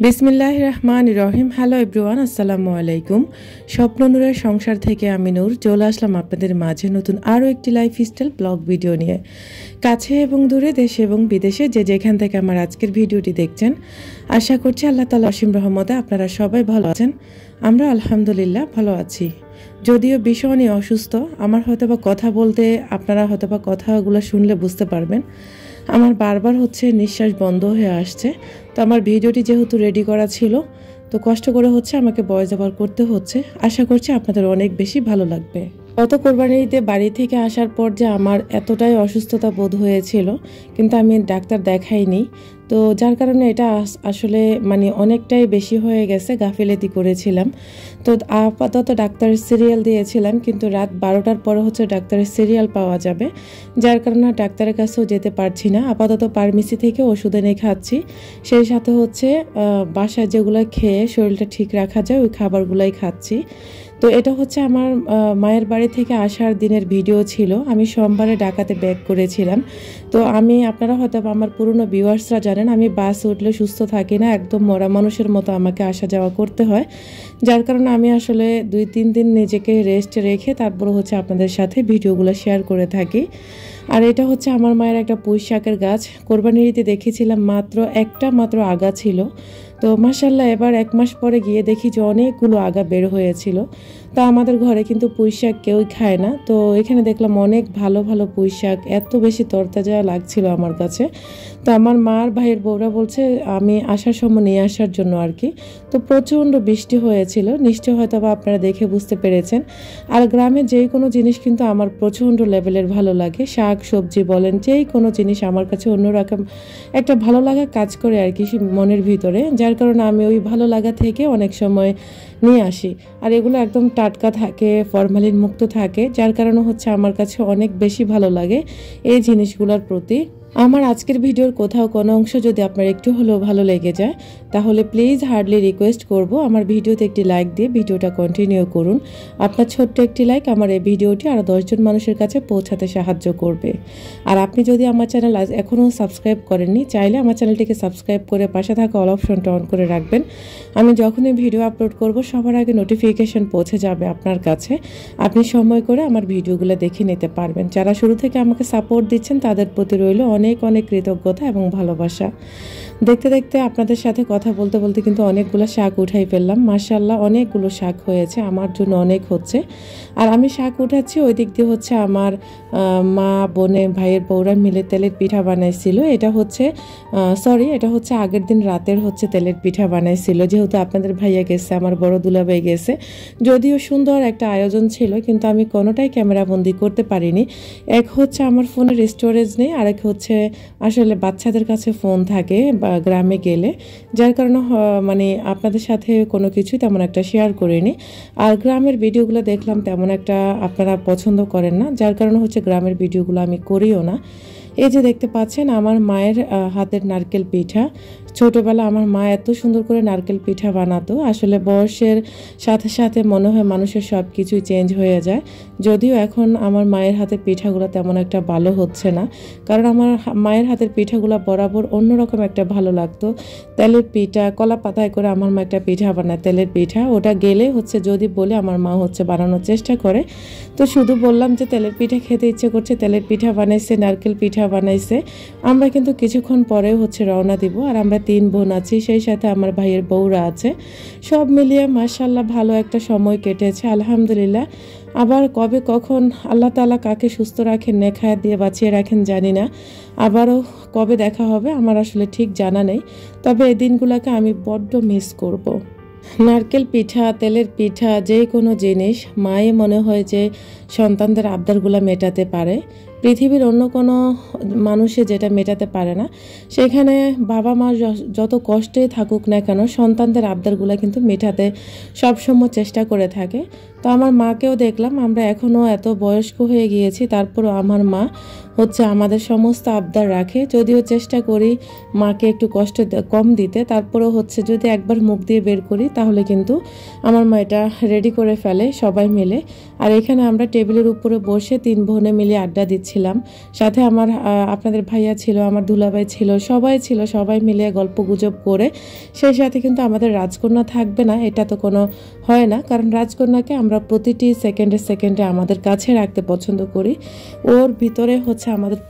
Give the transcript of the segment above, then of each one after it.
বিসমিল্লাহির রহমানির রহিম। Hello everyone, আসসালামু আলাইকুম। স্বপ্ন নূরের সংসার থেকে আমি নূর চলে আসলাম আপনাদের মাঝে নতুন আরও একটি লাইফস্টাইল ব্লগ ভিডিও নিয়ে। কাছে এবং দূরে, দেশে এবং বিদেশে যে যেখান থেকে আমার আজকের ভিডিওটি দেখছেন, আশা করছি আল্লাহ তাআলা অসীম রহমতে আপনারা সবাই ভালো আছেন। আমরা আলহামদুলিল্লাহ ভালো আছি। যদিও ভীষণই অসুস্থ, আমার হয়তোবা কথা বলতে আপনারা হয়তোবা কথাগুলো শুনলে বুঝতে পারবেন আমার বারবার নিঃশ্বাস বন্ধ হয়ে আসছে। তো আমার ভিডিওটি যেহেতু রেডি করা ছিল, তো কষ্ট করে আমাকে ভয়েস ওভার করতে হচ্ছে। আশা করছি আপনাদের অনেক বেশি ভালো লাগবে। গত কোরবানির ঈদে বাড়ি থেকে আসার পর যে আমার এতটাই অসুস্থতা বোধ হয়েছিল, কিন্তু আমি ডাক্তার দেখাইনি। তো যার কারণে এটা আসলে অনেকটাই বেশি হয়ে গেছে, গাফিলতি করেছিলাম। তো আপাতত ডাক্তারের সিরিয়াল দিয়েছিলাম, কিন্তু রাত 12টার পরে ডাক্তারের সিরিয়াল পাওয়া যাবে, যার কারণে ডাক্তারের কাছেও যেতে পারছি না। আপাতত ফার্মেসি থেকে ওষুধ এনে খাচ্ছি, সেই সাথে বাসায় যেগুলো খেয়ে শরীরটা ঠিক রাখা যায় ওই খাবারগুলাই খাচ্ছি। তো এটা আমার মায়ের বাড়ি থেকে আসার দিনের ভিডিও ছিল। আমি সোমবারে ঢাকাতে ব্যাক করেছিলাম। তো আপনারা হয়তো আমার পুরনো ভিউয়ার্সরা জানেন, আমি বাস উঠলে সুস্থ থাকি না, একদম মরা মানুষের মতো আমাকে আসা যাওয়া করতে হয়। যার কারণে আমি আসলে 2-3 দিন নিজেকে রেস্ট রেখে তারপর আপনাদের সাথে ভিডিওগুলো শেয়ার করে থাকি। আর এটা আমার মায়ের একটা পুঁই শাকের গাছ। কোরবানির ঈদে দেখেছিলাম মাত্র আগা ছিল। তো মাশাআল্লাহ এবার 1 মাস পরে গিয়ে দেখি যে অনেকগুলো আগা বের হয়েছিল। তা আমাদের ঘরে কিন্তু পুঁই শাক কেউই খায় না। তো এখানে দেখলাম অনেক ভালো ভালো পুঁই শাক, এত বেশি তরতাজা লাগছিল আমার কাছে। তো আমার মার ভাইয়ের বউরা বলছে আমি আসার সময় নিয়ে আসার জন্য আর কি। তো প্রচণ্ড বৃষ্টি হয়েছিল, নিশ্চয় হয়তো আপনারা দেখে বুঝতে পেরেছেন। আর গ্রামে যেই কোনো জিনিস কিন্তু আমার প্রচণ্ড লেভেলের ভালো লাগে, শাক সবজি বলেন, যেই কোনো জিনিস আমার কাছে অন্যরকম একটা ভালো লাগা কাজ করে আর কি মনের ভিতরে। যার কারণে আমি ওই ভালো লাগা থেকে অনেক সময় নিয়ে আসি। আর এগুলো একদম টাটকা থাকে, ফরমালিন মুক্ত থাকে, যার কারণে আমার কাছে অনেক বেশি ভালো লাগে এই জিনিসগুলোর প্রতি। আমার আজকের ভিডিওর কোথাও কোনো অংশ যদি আপনার একটু হলেও ভালো লেগে যায়, তাহলে প্লিজ হার্ডলি রিকোয়েস্ট করব আমার ভিডিওতে একটি লাইক দিয়ে ভিডিওটা কন্টিনিউ করুন। আপনার ছোট্ট একটি লাইক আমার এই ভিডিওটি আরও 10 জন মানুষের কাছে পৌঁছাতে সাহায্য করবে। আর আপনি যদি আমার চ্যানেল এখনও সাবস্ক্রাইব করেননি, চাইলে আমার চ্যানেলটিকে সাবস্ক্রাইব করে পাশে থাকা অল অপশনটা অন করে রাখবেন। আমি যখনই ভিডিও আপলোড করব সবার আগে নোটিফিকেশন পৌঁছে যাবে আপনার কাছে। আপনি সময় করে আমার ভিডিওগুলো দেখে নিতে পারবেন। যারা শুরু থেকে আমাকে সাপোর্ট দিচ্ছেন তাদের প্রতি রইল অনেক অনেক কৃতজ্ঞতা এবং ভালোবাসা। দেখতে দেখতে আপনাদের সাথে কথা বলতে বলতে কিন্তু অনেকগুলো শাক উঠাই ফেললাম। মাশাআল্লাহ অনেকগুলো শাক হয়েছে, আমার জন্য অনেক হচ্ছে। আর আমি শাক উঠাচ্ছি, ওই দিক দিয়ে আমার মা বোনে ভাইয়ের বউরা মিলে তেলের পিঠা বানাইছিল। এটা আগের দিন রাতের তেলের পিঠা বানাইছিল, যেহেতু আপনাদের ভাইয়া গেছে, আমার বড় দুলাভাই গেছে। যদিও সুন্দর একটা আয়োজন ছিল, কিন্তু আমি কোনোটাই ক্যামেরাবন্দি করতে পারিনি। এক আমার ফোনের স্টোরেজ নেই, আরেক আসলে বাচ্চাদের কাছে ফোন থাকে বা গ্রামে গেলে, যার কারণে আপনাদের সাথে কোনো কিছুই তেমন একটা শেয়ার করিনি। আর গ্রামের ভিডিওগুলো দেখলাম তেমন একটা আপনারা পছন্দ করেন না, যার কারণে গ্রামের ভিডিওগুলো আমি করিও না। এই যে দেখতে পাচ্ছেন আমার মায়ের হাতের নারকেল পিঠা। ছোটবেলা আমার মা এত সুন্দর করে নারকেল পিঠা বানাতো। আসলে বয়সের সাথে সাথে মনে হয় মানুষের সব কিছুই চেঞ্জ হয়ে যায়। যদিও এখন আমার মায়ের হাতের পিঠাগুলো তেমন একটা ভালো হচ্ছে না, কারণ আমার মায়ের হাতের পিঠাগুলো বরাবর অন্যরকম একটা ভালো লাগতো। তেলের পিঠা, কলা পাতায় করে আমার মা একটা পিঠা বানায়, তেলের পিঠা। ওটা গেলে যদি বলে আমার মা বানানোর চেষ্টা করে। তো শুধু বললাম যে তেলের পিঠা খেতে ইচ্ছে করছে, তেলের পিঠা বানাইছে, নারকেল পিঠা বানাইছে। আমরা কিন্তু কিছুক্ষণ পরে রওনা দিব। আর আমরা 3 বোন আছি, সেই সাথে আমার ভাইয়ের বউরা আছে। সব মিলিয়ে মাশাআল্লাহ ভালো একটা সময় কেটেছে আলহামদুলিল্লাহ। আবার কবে কখন আল্লাহ তাআলা কাকে সুস্থ রাখেন, নেখায়াত দিয়ে বাঁচিয়ে রাখেন জানি না। আবারও কবে দেখা হবে আমার আসলে ঠিক জানা নেই, তবে এই দিনগুলোকে আমি বড্ড মিস করব। নারকেল পিঠা, তেলের পিঠা, যে কোনো জিনিস মাই মনে হয় যে সন্তানদের আবদারগুলো মেটাতে পারে। পৃথিবীর অন্য কোনো মানুষে যেটা মেটাতে পারে না, সেখানে বাবা মা যত কষ্টে থাকুক না কেন সন্তানদের আবদারগুলো কিন্তু মেটাতে সবসময় চেষ্টা করে থাকে। তো আমার মাকেও দেখলাম, আমরা এখনও এত বয়স্ক হয়ে গিয়েছি, তারপরও আমার মা আমাদের সমস্ত আবদার রাখে। যদিও চেষ্টা করি মাকে একটু কষ্ট কম দিতে, তারপরেও যদি একবার মুখ দিয়ে বের করি তাহলে কিন্তু আমার মা এটা রেডি করে ফেলে সবাই মিলে। আর এখানে আমরা টেবিলের উপরে বসে 3 বোনে মিলে আড্ডা দিচ্ছি। দিচ্ছিলাম, সাথে আমার আপনাদের ভাইয়া ছিল, আমার দুলাভাই ছিল, সবাই মিলে গল্প গুজব করে। সেই সাথে কিন্তু আমাদের রাজকন্যা থাকবে না এটা তো কোনো হয় না, কারণ রাজকন্যাকে আমরা প্রতিটি সেকেন্ডে আমাদের কাছে রাখতে পছন্দ করি। ওর ভিতরে হচ্ছে আমাদের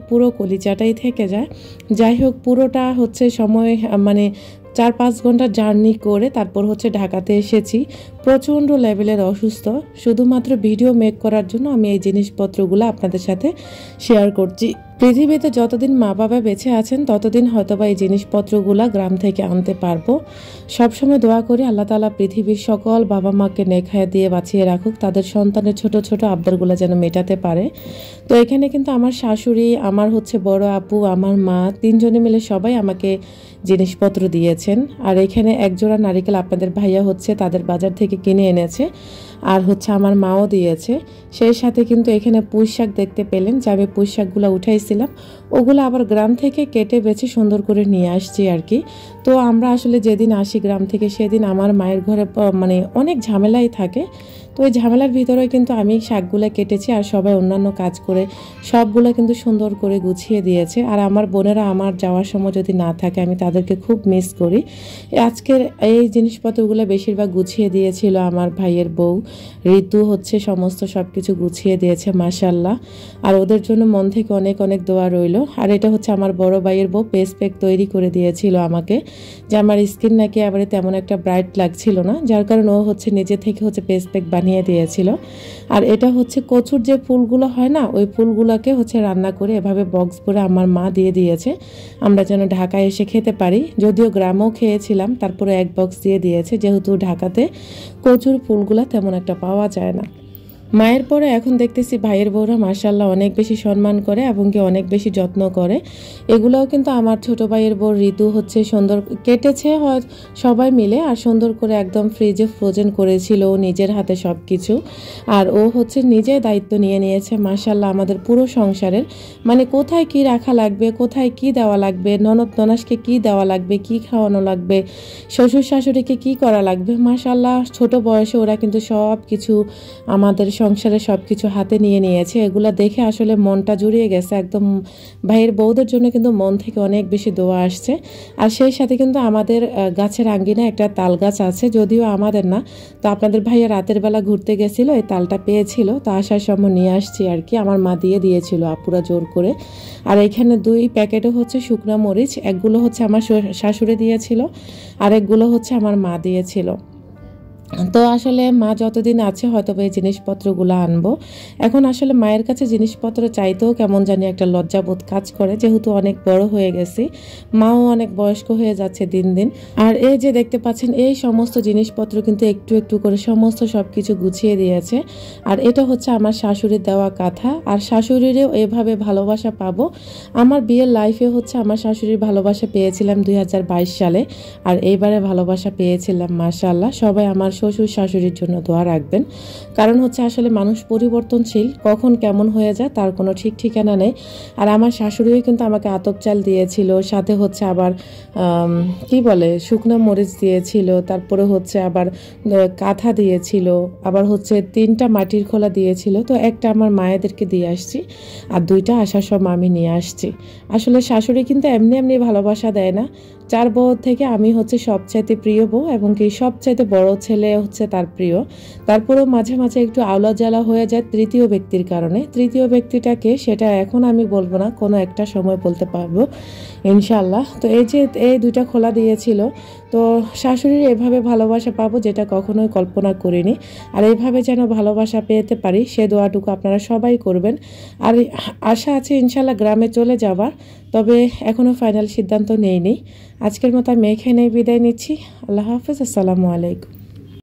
পুরো কলিজাটাই থেকে যায়। যাই হোক, পুরোটা হচ্ছে সময় মানে 4-5 ঘন্টা জার্নি করে তারপর হচ্ছে ঢাকাতে এসেছি। প্রচণ্ড লেভেলের অসুস্থ, শুধুমাত্র ভিডিও মেক করার জন্য আমি এই জিনিসপত্রগুলো আপনাদের সাথে শেয়ার করছি। পৃথিবীতে যতদিন মা বাবা বেঁচে আছেন ততদিন হয়তোবা এই জিনিসপত্রগুলো গ্রাম থেকে আনতে পারবো। সবসময় দোয়া করি আল্লাহ তাআলা পৃথিবীর সকল বাবা মাকে নেক হায়াত দিয়ে বাঁচিয়ে রাখুক, তাদের সন্তানের ছোট ছোট আবদারগুলো যেন মেটাতে পারে। তো এখানে কিন্তু আমার শাশুড়ি, আমার হচ্ছে বড় আপু, আমার মা, 3 জনে মিলে সবাই আমাকে জিনিসপত্র দিয়েছেন। আর এখানে একজোড়া নারিকেল আপনাদের ভাইয়া হচ্ছে তাদের বাজার থেকে কিনে এনেছে, আর হচ্ছে আমার মাও দিয়েছে। সেই সাথে কিন্তু এখানে পুঁই শাক দেখতে পেলেন, যে আমি পুঁই শাকগুলো উঠাইছিলাম, ওগুলো আবার গ্রাম থেকে কেটে বেছে সুন্দর করে নিয়ে আসছি আর কি। তো আমরা আসলে যেদিন আসি গ্রাম থেকে সেদিন আমার মায়ের ঘরে মানে অনেক ঝামেলাই থাকে। তো ওই ঝামেলার ভিতরে কিন্তু আমি শাকগুলো কেটেছি, আর সবাই অন্যান্য কাজ করে সবগুলো কিন্তু সুন্দর করে গুছিয়ে দিয়েছে। আর আমার বোনেরা আমার যাওয়ার সময় যদি না থাকে আমি তাদেরকে খুব মিস করি। আজকের এই জিনিসপত্রগুলো বেশিরভাগ গুছিয়ে দিয়েছিল আমার ভাইয়ের বউ ঋতু, হচ্ছে সমস্ত সব কিছু গুছিয়ে দিয়েছে মাশাআল্লাহ। আর ওদের জন্য মন থেকে অনেক অনেক দোয়া রইল। আর এটা হচ্ছে আমার বড় ভাইয়ের বউ ফেস প্যাক তৈরি করে দিয়েছিল আমাকে, যে আমার স্কিন নাকি এবারে তেমন একটা ব্রাইট লাগছিল না, যার কারণে ও হচ্ছে নিজে থেকে হচ্ছে ফেস প্যাক বানিয়ে দিয়েছিল। আর এটা হচ্ছে কচুর যে ফুলগুলো হয় না, ওই ফুলগুলোকে হচ্ছে রান্না করে এভাবে বক্স করে আমার মা দিয়ে দিয়েছে, আমরা যেন ঢাকায় এসে খেতে পারি। যদিও গ্রামেও খেয়েছিলাম, তারপরে এক বক্স দিয়ে দিয়েছে, যেহেতু ঢাকাতে কচুর ফুলগুলো তেমন একটা পাওয়া যায় না। মায়ের পরে এখন দেখতেছি ভাইয়ের বউরা মাশাআল্লাহ অনেক বেশি সম্মান করে এবং কি অনেক বেশি যত্ন করে। এগুলোও কিন্তু আমার ছোট ভাইয়ের বউ ঋতু হচ্ছে সুন্দর কেটেছে সবাই মিলে, আর সুন্দর করে একদম ফ্রিজে ফ্রোজেন করেছিল নিজের হাতে সব কিছু। আর ও হচ্ছে নিজে দায়িত্ব নিয়ে নিয়েছে মাশাআল্লাহ আমাদের পুরো সংসারের, মানে কোথায় কি রাখা লাগবে, কোথায় কি দেওয়া লাগবে, ননদ ননাসকে কি দেওয়া লাগবে, কি খাওয়ানো লাগবে, শ্বশুর শাশুড়িকে কি করা লাগবে, মাশাআল্লাহ ছোট বয়সে ওরা কিন্তু সব কিছু আমাদের সংসারে সব কিছু হাতে নিয়ে নিয়েছে। এগুলো দেখে আসলে মনটা জুড়িয়ে গেছে একদম। ভাইয়ের বউদের জন্য কিন্তু মন থেকে অনেক বেশি দোয়া আসছে। আর সেই সাথে কিন্তু আমাদের গাছের আঙ্গিনায় একটা তাল গাছ আছে, যদিও আমাদের না, তো আপনাদের ভাইয়া রাতের বেলা ঘুরতে গেছিল, এই তালটা পেয়েছিল, তো আসার সময় নিয়ে আসছি আর কি। আমার মা দিয়েছিল আপুরা জোর করে। আর এখানে 2 প্যাকেটও হচ্ছে শুকনা মরিচ, একগুলো হচ্ছে আমার শাশুড়ি দিয়েছিল, আর একগুলো হচ্ছে আমার মা দিয়েছিল। তো আসলে মা যতদিন আছে হয়তো এই জিনিসপত্রগুলো আনবো। এখন আসলে মায়ের কাছে জিনিসপত্র চাইতেও কেমন জানি একটা লজ্জাবোধ কাজ করে, যেহেতু অনেক বড় হয়ে গেছি, মাও অনেক বয়স্ক হয়ে যাচ্ছে দিন দিন। আর এই যে দেখতে পাচ্ছেন এই সমস্ত জিনিসপত্র কিন্তু একটু একটু করে সমস্ত সব কিছু গুছিয়ে দিয়েছে। আর এটা হচ্ছে আমার শাশুড়ির দেওয়া কাঁথা, আর শাশুড়িরও এভাবে ভালোবাসা পাবো। আমার বিয়ের লাইফে হচ্ছে আমার শাশুড়ির ভালোবাসা পেয়েছিলাম 2022 সালে, আর এইবারে ভালোবাসা পেয়েছিলাম মাশাআল্লাহ। সবাই আমার শ্বশুর শাশুড়ির জন্য দোয়া রাখবেন, কারণ হচ্ছে আসলে মানুষ পরিবর্তনশীল, কখন কেমন হয়ে যায় তার কোনো ঠিক ঠিকানা নেই। আর আমার শাশুড়িও কিন্তু আমাকে আতপ চাল দিয়েছিল, সাথে হচ্ছে আবার কি বলে শুকনো মরিচ দিয়েছিল, তারপরে হচ্ছে আবার কাঁথা দিয়েছিল, আবার হচ্ছে 3টা মাটির খোলা দিয়েছিল। তো একটা আমার মায়েদেরকে দিয়ে আসছি, আর 2টা আসার সময় আমি নিয়ে আসছি। আসলে শাশুড়ি কিন্তু এমনি এমনি ভালোবাসা দেয় না, 4 বউ থেকে আমি হচ্ছে সবচাইতে প্রিয় বউ, এবং কি সবচাইতে বড় ছেলে হচ্ছে তার প্রিয়। তারপরেও মাঝে মাঝে একটু আওলা জ্বালা হয়ে যায় তৃতীয় ব্যক্তির কারণে। তৃতীয় ব্যক্তিটাকে সেটা এখন আমি বলবো না, কোনো একটা সময় বলতে পারবো ইনশাল্লাহ। তো এই যে এই 2টা খোলা দিয়েছিল, তো শাশুড়ির এভাবে ভালোবাসা পাবো যেটা কখনোই কল্পনা করিনি। আর এইভাবে যেন ভালোবাসা পেতে পারি সে দোয়াটুকু আপনারা সবাই করবেন। আর আশা আছে ইনশাল্লাহ গ্রামে চলে যাবার, তবে এখনও ফাইনাল সিদ্ধান্ত নেইনি। আজকের মতো আমি এখানেই বিদায় নিচ্ছি। আল্লাহ হাফেজ, আসসালামু আলাইকুম।